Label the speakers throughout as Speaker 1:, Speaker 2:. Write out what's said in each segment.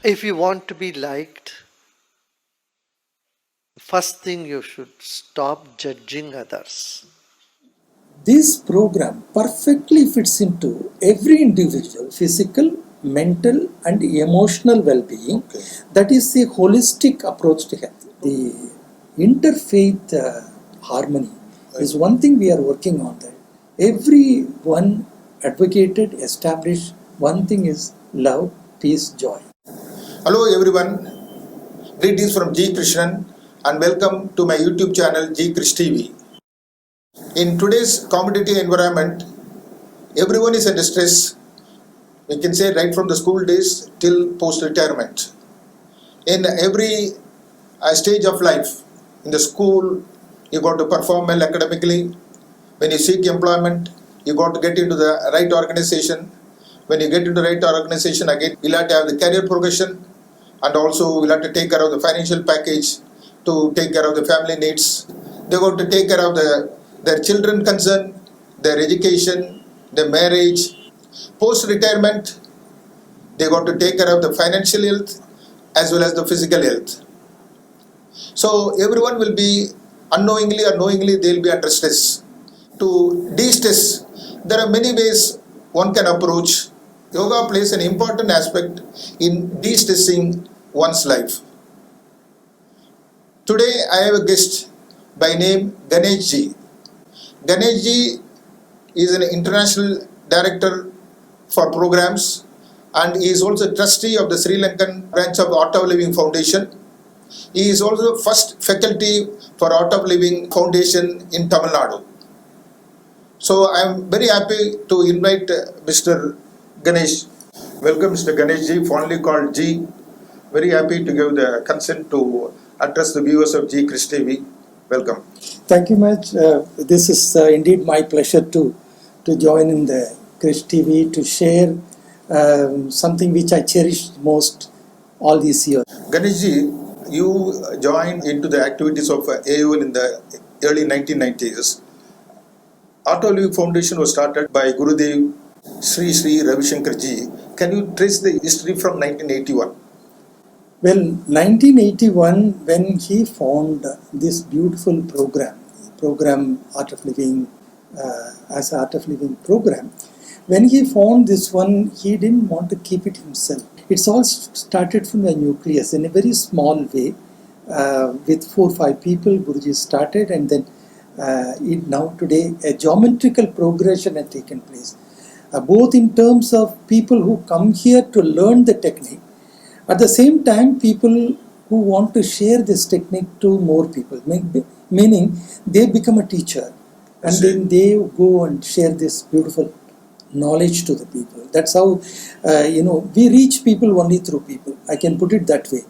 Speaker 1: If you want to be liked, first thing you should stop judging others.
Speaker 2: This program perfectly fits into every individual physical, mental, and emotional well-being.
Speaker 3: Okay.
Speaker 2: That is a holistic approach to health. The interfaith harmony is one thing we are working on. That everyone advocated, established one thing is love, peace, joy.
Speaker 3: Hello everyone, greetings from G. Krishnan and welcome to my YouTube channel G. Krish TV. In today's competitive environment, everyone is under stress. We can say right from the school days till post-retirement. In every stage of life, in the school, you got to perform well academically. When you seek employment, you got to get into the right organization. When you get into the right organization, again, you'll have to have the career progression, and also we'll have to take care of the financial package to take care of the family needs. They got to take care of their children concern, their education, their marriage. Post-retirement, they got to take care of the financial health as well as the physical health. So everyone will be unknowingly or knowingly they'll be under stress. To de-stress, there are many ways one can approach. Yoga plays an important aspect in de-stressing one's life. Today I have a guest by name Ganesji. Ganesji is an international director for programs and he is also trustee of the Sri Lankan branch of Art of Living Foundation. He is also first faculty for Art of Living Foundation in Tamil Nadu. So I am very happy to invite Mr. Ganesh. Welcome Mr. Ganeshji, fondly called G. Very happy to give the consent to address the viewers of G. Krish TV. Welcome.
Speaker 2: Thank you much. This is indeed my pleasure to join in the Krish TV to share something which I cherish most all these years.
Speaker 3: Ganeshji, you joined into the activities of AOL in the early 1990s. Art of Living Foundation was started by Gurudev, Sri Ravi Shankar ji. Can you trace the history from 1981?
Speaker 2: Well, 1981, when he found this beautiful program Art of Living, as Art of Living program, when he found this one, he didn't want to keep it himself. It's all started from the nucleus in a very small way, with 4 or 5 people. Guruji started, and then now today a geometrical progression has taken place, both in terms of people who come here to learn the technique. At the same time, people who want to share this technique to more people, meaning they become a teacher and then they go and share this beautiful knowledge to the people. That's how, we reach people only through people. I can put it that way.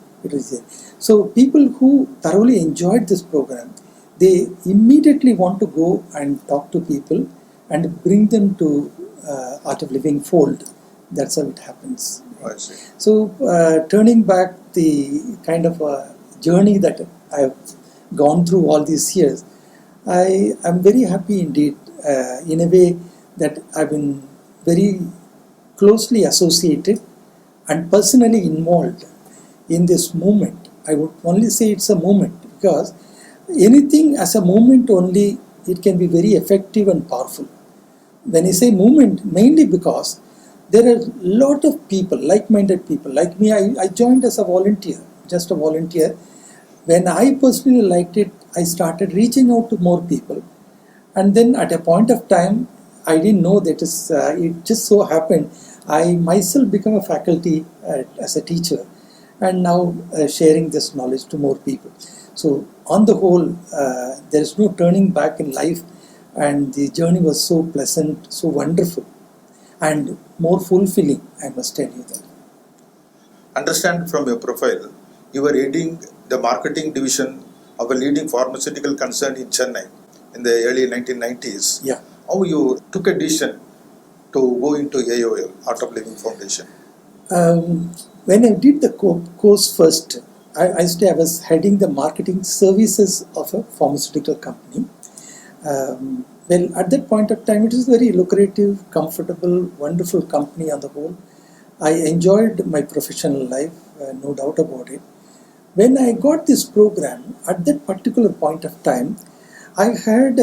Speaker 2: So people who thoroughly enjoyed this program, they immediately want to go and talk to people and bring them to Art of Living fold. That's how it happens.
Speaker 3: I see.
Speaker 2: So, turning back the kind of a journey that I've gone through all these years, I am very happy indeed, in a way that I've been very closely associated and personally involved in this movement. I would only say it's a movement because anything as a movement only, it can be very effective and powerful. When I say movement, mainly because there are a lot of people, like-minded people, like me. I joined as a volunteer, just a volunteer. When I personally liked it, I started reaching out to more people. And then at a point of time, I didn't know that it just so happened, I myself became a faculty as a teacher and now sharing this knowledge to more people. So on the whole, there is no turning back in life, and the journey was so pleasant, so wonderful, and more fulfilling, I must tell you that.
Speaker 3: Understand from your profile, you were heading the marketing division of a leading pharmaceutical concern in Chennai in the early 1990s.
Speaker 2: Yeah.
Speaker 3: How you took a decision to go into AOL, Art of Living Foundation?
Speaker 2: When I did the course first, I was heading the marketing services of a pharmaceutical company. Well, at that point of time, it was very lucrative, comfortable, wonderful company on the whole. I enjoyed my professional life. no doubt about it. When I got this program, at that particular point of time, I had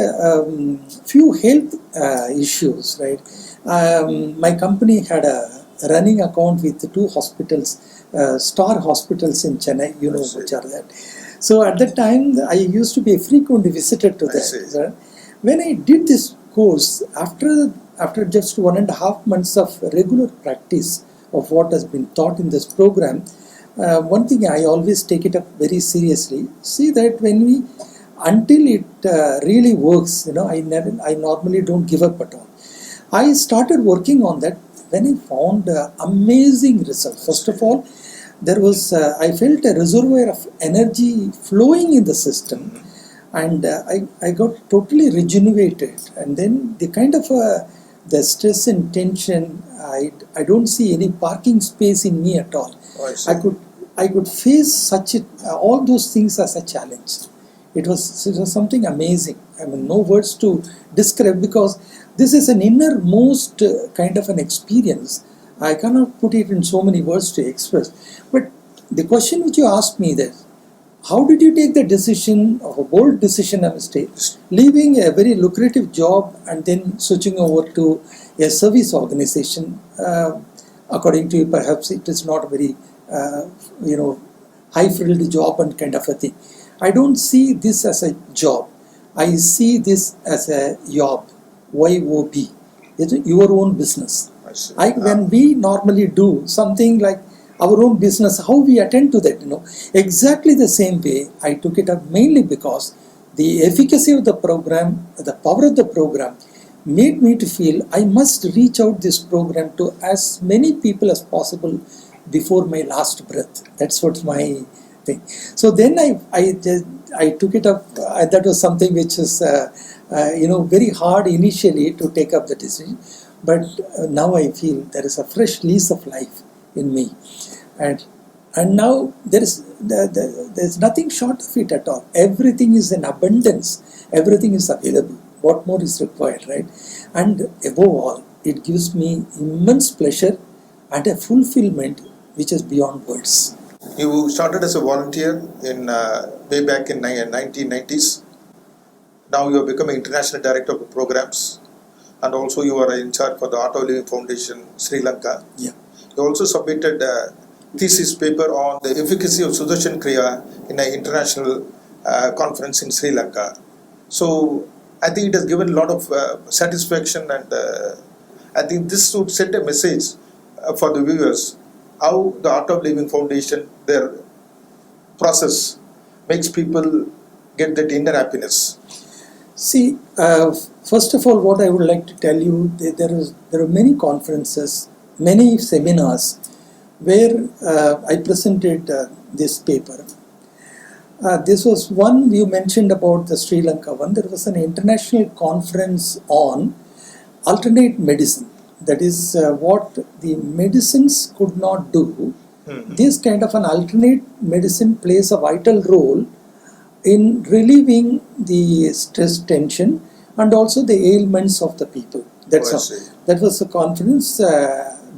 Speaker 2: few health issues, right? My company had a running account with two hospitals, star hospitals in Chennai, you know which are that. So at that time, I used to be a frequent visitor to that. Right? When I did this course, after just 1.5 months of regular practice of what has been taught in this program, one thing I always take it up very seriously. See that until it really works, I normally don't give up at all. I started working on that when I found amazing results. First of all, I felt a reservoir of energy flowing in the system, and I got totally rejuvenated. And then the stress and tension, I don't see any parking space in me at all. I could face all those things as a challenge. It was something amazing. I mean, no words to describe, because this is an innermost kind of an experience. I cannot put it in so many words to express. But the question which you asked me there, how did you take the decision, of a bold decision, I must say, leaving a very lucrative job and then switching over to a service organization? According to you, perhaps it is not a very, high-filled job and kind of a thing. I don't see this as a job. I see this as a yob, Y-O-B. It's your own business. When we normally do something like our own business, how we attend to that, exactly the same way I took it up, mainly because the efficacy of the program, the power of the program, made me to feel I must reach out this program to as many people as possible before my last breath. That's what's my thing. So then I took it up. That was something which is very hard initially to take up the decision, but now I feel there is a fresh lease of life in me, and now there's nothing short of it at all. Everything is in abundance. Everything is available. What more is required, right? And above all, it gives me immense pleasure and a fulfillment which is beyond words.
Speaker 3: You started as a volunteer in way back in 1990s. Now you have become an international director of programs, and also you are in charge for the AOL Foundation, Sri Lanka.
Speaker 2: Yeah.
Speaker 3: You also submitted a thesis paper on the efficacy of Sudarshan kriya in an international conference in Sri Lanka. So I think it has given a lot of satisfaction, and I think this should set a message for the viewers how the Art of Living Foundation, their process makes people get that inner happiness.
Speaker 2: See, first of all, what I would like to tell you, there are many conferences, many seminars where I presented this paper. This was one you mentioned about the Sri Lanka one. There was an international conference on alternate medicine. That is what the medicines could not do. This kind of an alternate medicine plays a vital role in relieving the stress, tension, and also the ailments of the people. That's all. That was a conference.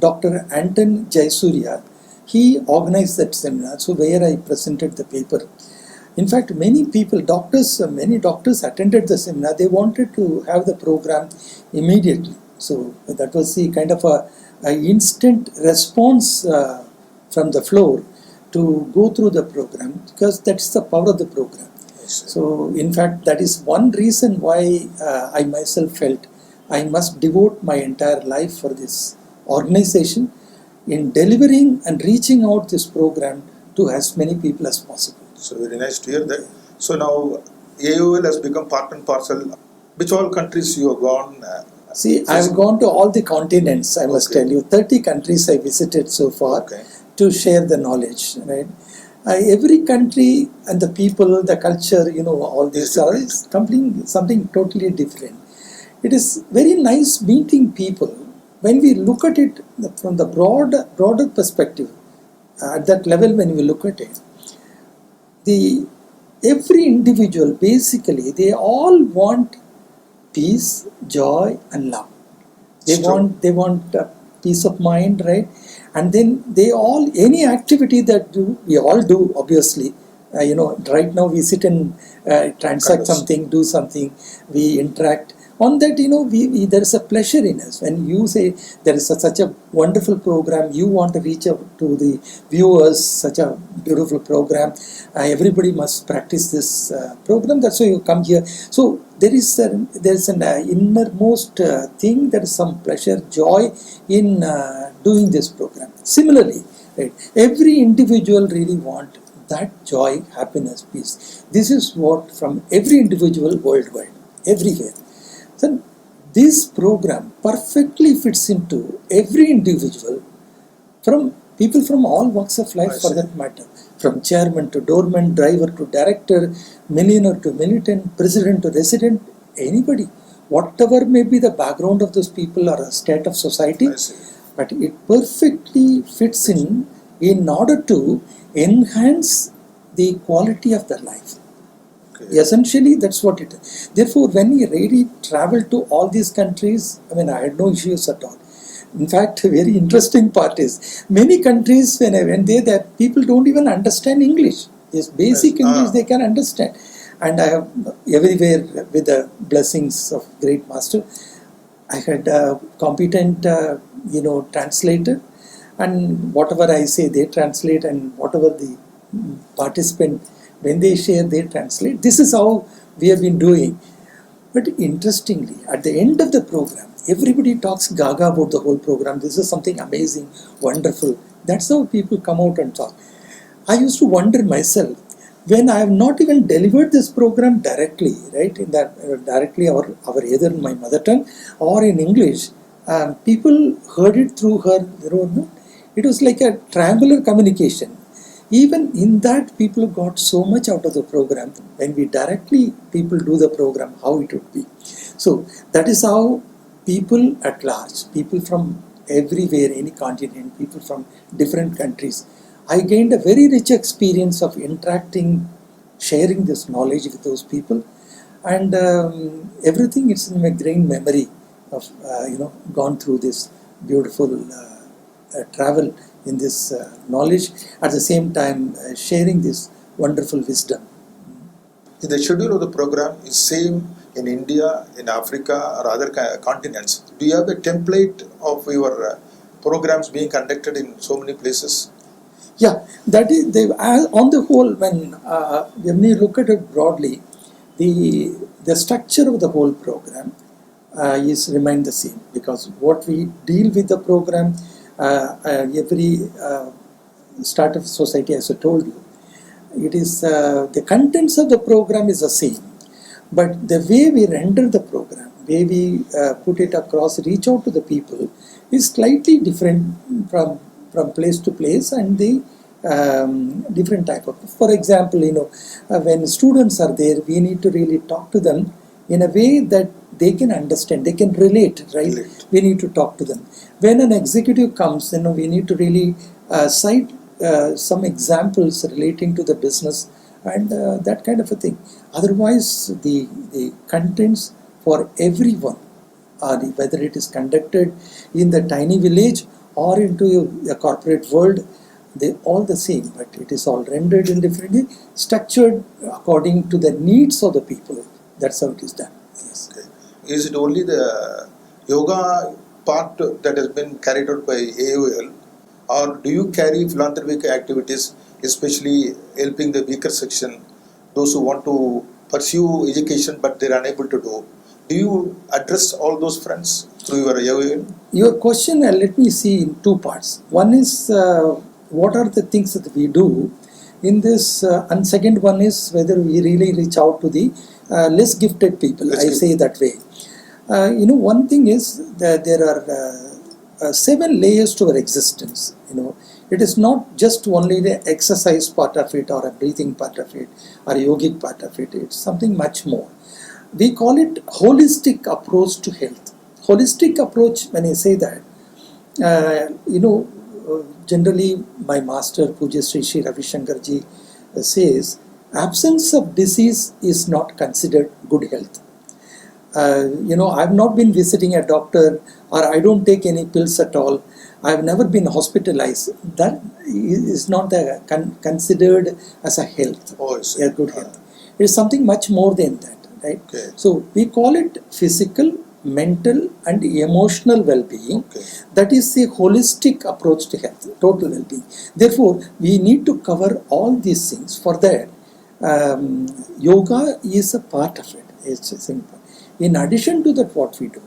Speaker 2: Dr. Anton Jayasuriya, he organized that seminar. So where I presented the paper. In fact, many doctors attended the seminar. They wanted to have the program immediately. So that was the kind of a instant response from the floor to go through the program, because that's the power of the program. So in fact, that is one reason why I myself felt I must devote my entire life for this organization in delivering and reaching out this program to as many people as possible.
Speaker 3: So very nice to hear that. So now AOL has become part and parcel. Which all countries you have gone?
Speaker 2: See, I've gone to all the continents, I must tell you. 30 countries I visited so far to share the knowledge. Right? Every country and the people, the culture, all this is something totally different. It is very nice meeting people. When we look at it from the broader perspective, at that level when we look at it, every individual, basically, they all want peace, joy, and love. They want peace of mind, right? And then any activity that we all do, obviously. Right now we sit and transact something, do something, we interact. On that, there is a pleasure in us. When you say there is such a wonderful program, you want to reach out to the viewers, such a beautiful program. Everybody must practice this program. That's why you come here. So there's an innermost thing. There is some pleasure, joy in doing this program. Similarly, right, every individual really want that joy, happiness, peace. This is what from every individual worldwide, everywhere. So this program perfectly fits into every individual, from people from all walks of life for that matter, from chairman to doorman, driver to director, millionaire to militant, president to resident, anybody, whatever may be the background of those people or a state of society, but it perfectly fits in order to enhance the quality of their life. Essentially, that's what it is. Therefore, when we really travel to all these countries, I had no issues at all. In fact, a very interesting part is, many countries, when I went there, that people don't even understand English. It's basic English they can understand. And I have everywhere, with the blessings of great master, I had a competent, translator. And whatever I say, they translate, and whatever the participant, when they share, they translate. This is how we have been doing. But interestingly, at the end of the program, everybody talks gaga about the whole program. This is something amazing, wonderful. That's how people come out and talk. I used to wonder myself, when I have not even delivered this program directly, right, in that directly or either in my mother tongue or in English, people heard it through her. It was like a triangular communication. Even in that, people got so much out of the program. When we directly people do the program, how it would be. So that is how people at large, people from everywhere, any continent, people from different countries, I gained a very rich experience of interacting, sharing this knowledge with those people, and everything is in my brain memory of gone through this beautiful travel in this knowledge, at the same time sharing this wonderful wisdom.
Speaker 3: The schedule of the program is same in India, in Africa, or other continents. Do you have a template of your programs being conducted in so many places?
Speaker 2: Yeah, that is, on the whole, when you look at it broadly, the structure of the whole program is remain the same, because what we deal with the program, every startup society, as I told you, it is the contents of the program is the same, but the way we render the program, way we put it across, reach out to the people, is slightly different from place to place, and the different type of. For example, when students are there, we need to really talk to them in a way that they can understand, they can relate, right? We need to talk to them. When an executive comes, we need to really cite some examples relating to the business and that kind of a thing. Otherwise, the contents for everyone, whether it is conducted in the tiny village or into a corporate world, they all the same, but it is all rendered in differently, structured according to the needs of the people. That's how it is done. Yes.
Speaker 3: Okay. Is it only the yoga part that has been carried out by AOL, or do you carry philanthropic activities, especially helping the weaker section, those who want to pursue education but they are unable to do? Do you address all those fronts through your AOL?
Speaker 2: Your question, let me see in two parts. One is what are the things that we do in this, and second one is whether we really reach out to the less gifted people. Say that way. One thing is that there are 7 layers to our existence. It is not just only the exercise part of it, or a breathing part of it, or a yogic part of it. It's something much more. We call it holistic approach to health. Holistic approach, when I say that, generally my master, Puja Sri Ravi Shankar ji, says, absence of disease is not considered good health. I've not been visiting a doctor, or I don't take any pills at all. I've never been hospitalized. That is not considered as a health,
Speaker 3: Oh, I see.
Speaker 2: a good health. It is something much more than that, right?
Speaker 3: Okay.
Speaker 2: So we call it physical, mental, and emotional well-being.
Speaker 3: Okay.
Speaker 2: That is a holistic approach to health, total well-being. Therefore, we need to cover all these things. For that, yoga is a part of it. It's simple. In addition to that, what we do,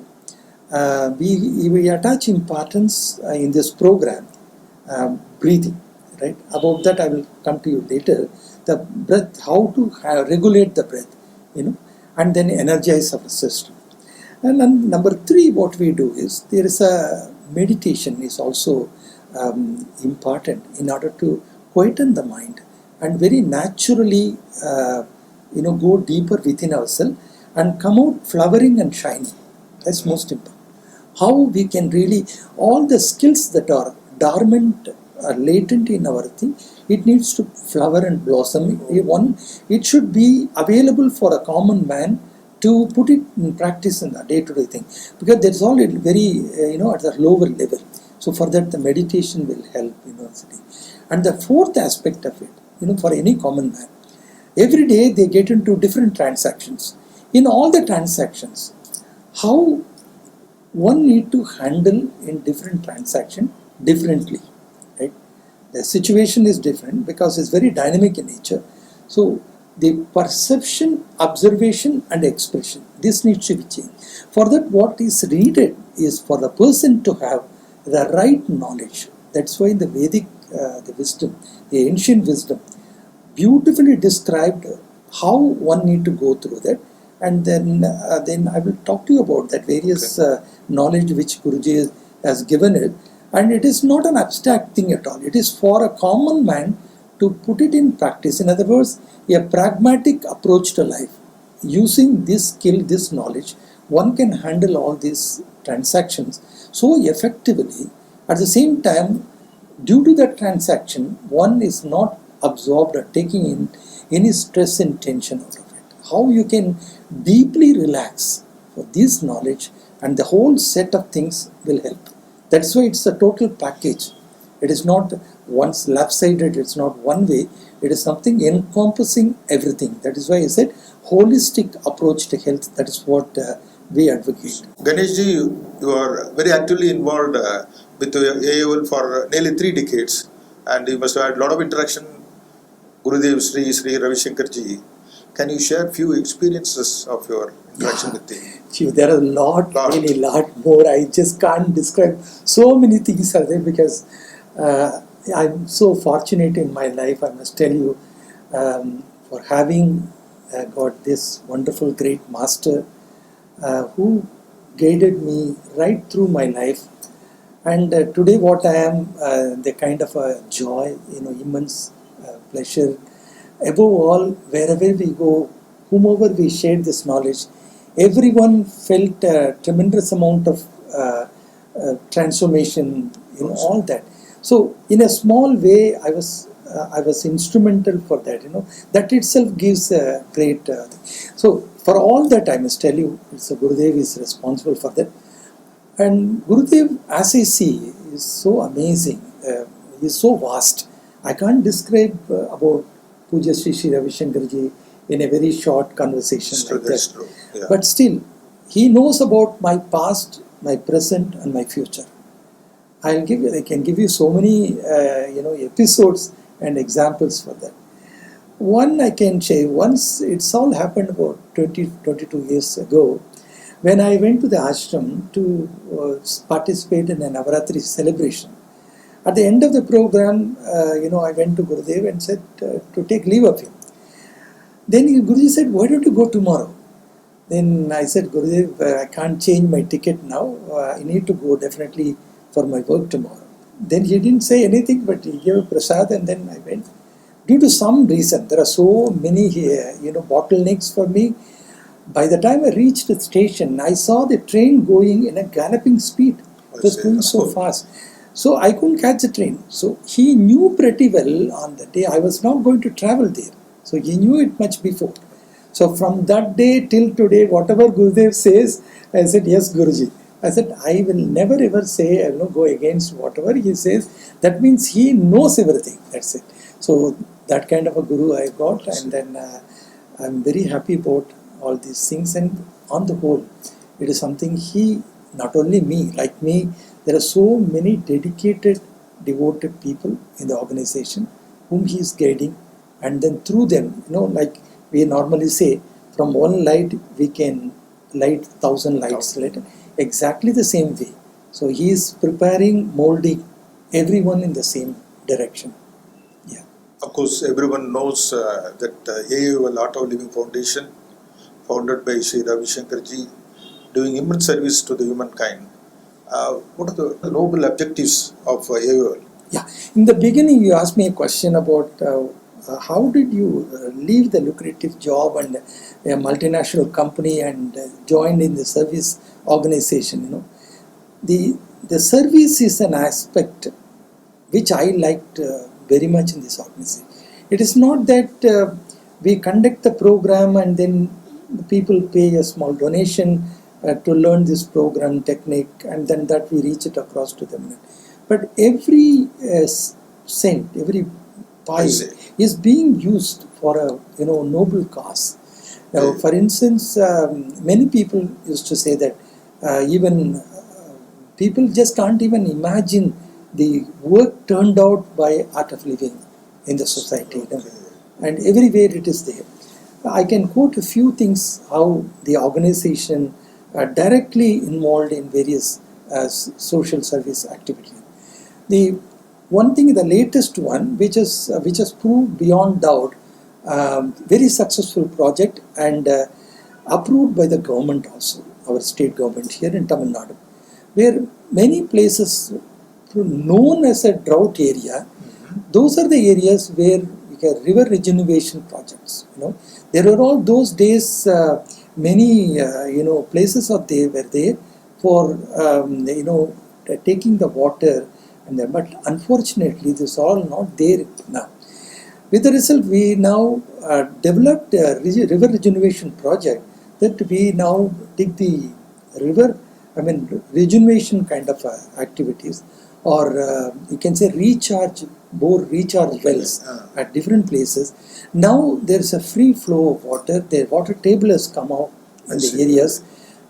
Speaker 2: we attach importance in this program, breathing, right? About that I will come to you later. The breath, how to regulate the breath, and then energize our system. And then number 3, what we do is, there is a meditation is also important in order to quieten the mind and very naturally, go deeper within ourselves and come out flowering and shining. That's most important. How we can really, all the skills that are dormant, latent in our thing, it needs to flower and blossom. It should be available for a common man to put it in practice in the day-to-day thing, because that's all very, at the lower level. So for that, the meditation will help, And the 4th aspect of it, for any common man, every day they get into different transactions. In all the transactions, how one need to handle in different transaction differently, right? The situation is different because it's very dynamic in nature. So the perception, observation, and expression, this needs to be changed. For that, what is needed is for the person to have the right knowledge. That's why the Vedic, the wisdom, the ancient wisdom, beautifully described how one need to go through that. And then I will talk to you about that various knowledge which Guruji has given it. And it is not an abstract thing at all. It is for a common man to put it in practice. In other words, a pragmatic approach to life. Using this skill, this knowledge, one can handle all these transactions so effectively. At the same time, due to that transaction, one is not absorbed or taking in any stress and tension out of it. How you can deeply relax for this knowledge, and the whole set of things will help. That's why it's a total package. It is not once lopsided, it's not one way, it is something encompassing everything. That is why I said holistic approach to health. That is what we advocate.
Speaker 3: Ganesji, you are very actively involved with AOL for nearly 3 decades, and you must have had a lot of interaction. Gurudev, Sri Ravi Shankar ji. Can you share few experiences of your interaction with him?
Speaker 2: There are really a lot more. I just can't describe. So many things are there because I'm so fortunate in my life, I must tell you, for having got this wonderful great master who guided me right through my life. And today what I am, the kind of a joy, immense pleasure. Above all, wherever we go, whomever we shared this knowledge, everyone felt a tremendous amount of transformation, all that. So in a small way, I was instrumental for that. That itself gives a great. So for all that, I must tell you, Gurudev is responsible for that. And Gurudev, as I see, is so amazing. He is so vast. I can't describe about Puja Sri Ravi Shankar ji in a very short conversation like
Speaker 3: That's
Speaker 2: that.
Speaker 3: true. Yeah.
Speaker 2: But still, he knows about my past, my present, and my future. I can give you so many, episodes and examples for that. One I can share. Once, it's all happened about 22 years ago, when I went to the ashram to participate in a Navaratri celebration. At the end of the program, I went to Gurudev and said to take leave of him. Then Guruji said, "Why don't you go tomorrow?" Then I said, "Gurudev, I can't change my ticket now. I need to go definitely for my work tomorrow." Then he didn't say anything, but he gave a prasad and then I went. Due to some reason, there are so many bottlenecks for me. By the time I reached the station, I saw the train going in a galloping speed. It was going so fast. So I couldn't catch the train. So he knew pretty well on the day I was not going to travel there. So he knew it much before. So from that day till today, whatever Gurudev says, I said, yes, Guruji. I said, I will never ever say, I will not go against whatever he says. That means he knows everything. That's it. So that kind of a Guru I got, and then I'm very happy about all these things. And on the whole, it is something he, not only me, like me, there are so many dedicated, devoted people in the organization whom he is guiding, and then through them, like we normally say, from one light we can light 1,000 lights later. Exactly the same way. So he is preparing, molding everyone in the same direction. Yeah.
Speaker 3: Of course, everyone knows that AOL Art of Living Foundation, founded by Sri Ravi Shankar ji, doing immense service to the humankind. What are the noble objectives of AOL?
Speaker 2: Yeah. In the beginning, you asked me a question about how did you leave the lucrative job and a multinational company and join in the service organization. The service is an aspect which I liked very much in this organization. It is not that we conduct the program and then the people pay a small donation to learn this program technique, and then that we reach it across to them. But every cent, every pie is being used for a noble cause. Now, for instance, many people used to say that even people just can't even imagine the work turned out by Art of Living in the society. And everywhere it is there. I can quote a few things how the organization directly involved in various social service activities. The one thing, the latest one, which has proved beyond doubt, very successful project and approved by the government also, our state government here in Tamil Nadu, where many places known as a drought area, those are the areas where we get river regeneration projects. There were all those days many places were there for taking the water, but unfortunately this is all not there now. With the result, we now developed a river regeneration project that we now dig the river, regeneration kind of activities, or you can say recharge wells at different places. Now there is a free flow of water. The water table has come out in the areas.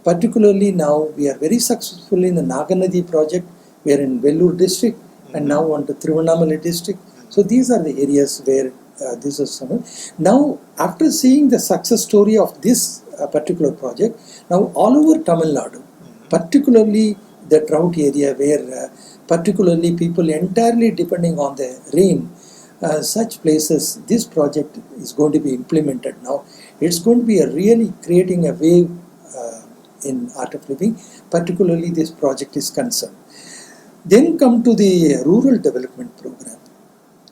Speaker 2: Particularly now we are very successful in the Naganadi project. We are in Vellore district and now on to Thiruvannamalai district. So these are the areas where this is some. Now, after seeing the success story of this particular project, now all over Tamil Nadu, particularly the drought area where particularly people entirely depending on the rain, such places, this project is going to be implemented now. It's going to be really creating a wave in Art of Living, particularly this project is concerned. Then come to the rural development program.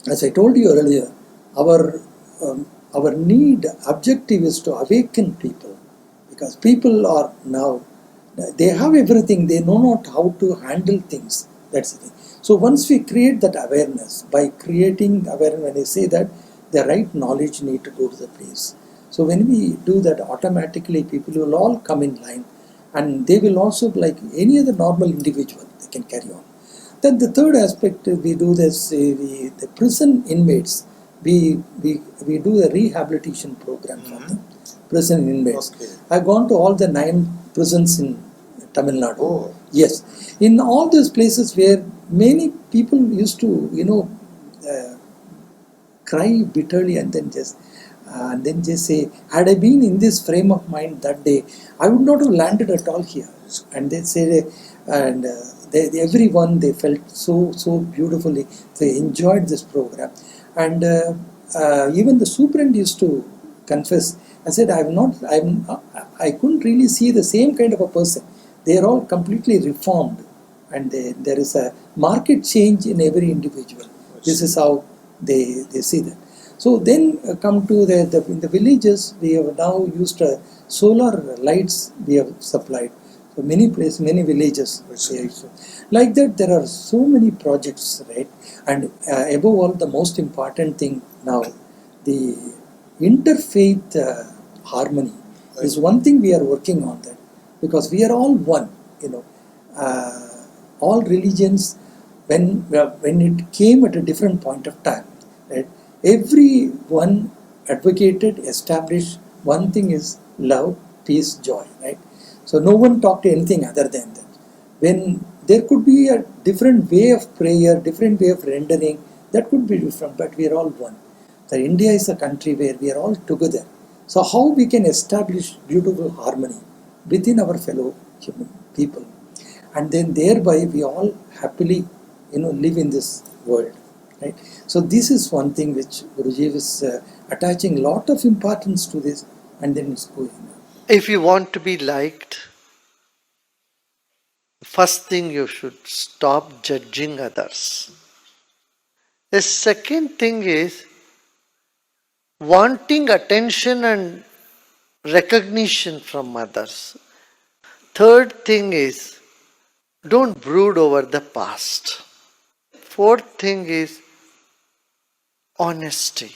Speaker 2: As I told you earlier, our need, objective is to awaken people, because people are now, they have everything, they know not how to handle things. That's the thing. So once we create that awareness, by creating awareness, when I say that, the right knowledge need to go to the place. So when we do that, automatically people will all come in line, and they will also, like any other normal individual, they can carry on. Then the third aspect, we do this, the prison inmates, we do a rehabilitation program for them, prison inmates. Okay. I've gone to all the 9 prisons in Tamil Nadu. Oh. Yes. In all those places where many people used to, cry bitterly and then just say, had I been in this frame of mind that day, I would not have landed at all here. And they say, and everyone, they felt so beautifully. They enjoyed this program, and even the superintendent used to confess. I said, I couldn't really see the same kind of a person. They are all completely reformed, and there is a market change in every individual. This is how they see that. So then come to in the villages, we have now used solar lights we have supplied. So many places, many villages. Like that, there are so many projects, right? And above all, the most important thing now, the interfaith harmony is one thing we are working on that, because we are all one, you know. All religions, when it came at a different point of time, right, everyone advocated, established one thing is love, peace, joy, right? So no one talked anything other than that. When there could be a different way of prayer, different way of rendering, that could be different, but we are all one. So India is a country where we are all together. So how we can establish beautiful harmony within our fellow human people, and then thereby we all happily, live in this world, right? So this is one thing which Guruji is attaching a lot of importance to this, and then it's going on.
Speaker 1: If you want to be liked, first thing you should stop judging others. The second thing is wanting attention and recognition from others. Third thing is don't brood over the past. Fourth thing is honesty.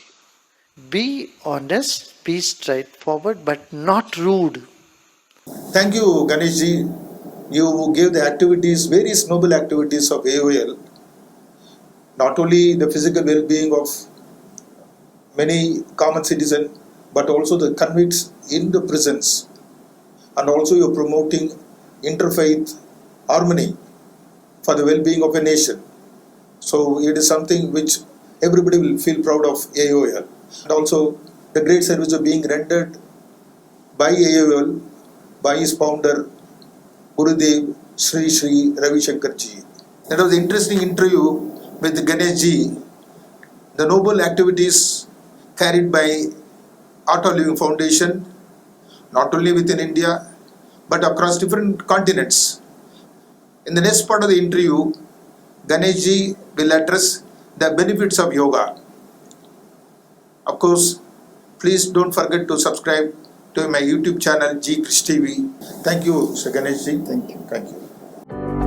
Speaker 1: Be honest, be straightforward, but not rude.
Speaker 3: Thank you, Ganesji. You gave the activities, various noble activities of AOL, not only the physical well-being of many common citizens, but also the convicts in the prisons, and also you're promoting interfaith harmony for the well-being of a nation. So it is something which everybody will feel proud of AOL. And also the great service of being rendered by AOL, by his founder, Gurudev, Sri Ravi Shankar ji. That was an interesting interview with Ganesji. The noble activities carried by AOL Foundation, not only within India, but across different continents. In the next part of the interview, Ganesji will address the benefits of yoga. Of course, please don't forget to subscribe to my YouTube channel G Krish TV. Thank you, Sir Ganesji.
Speaker 2: Thank you.
Speaker 3: Thank you.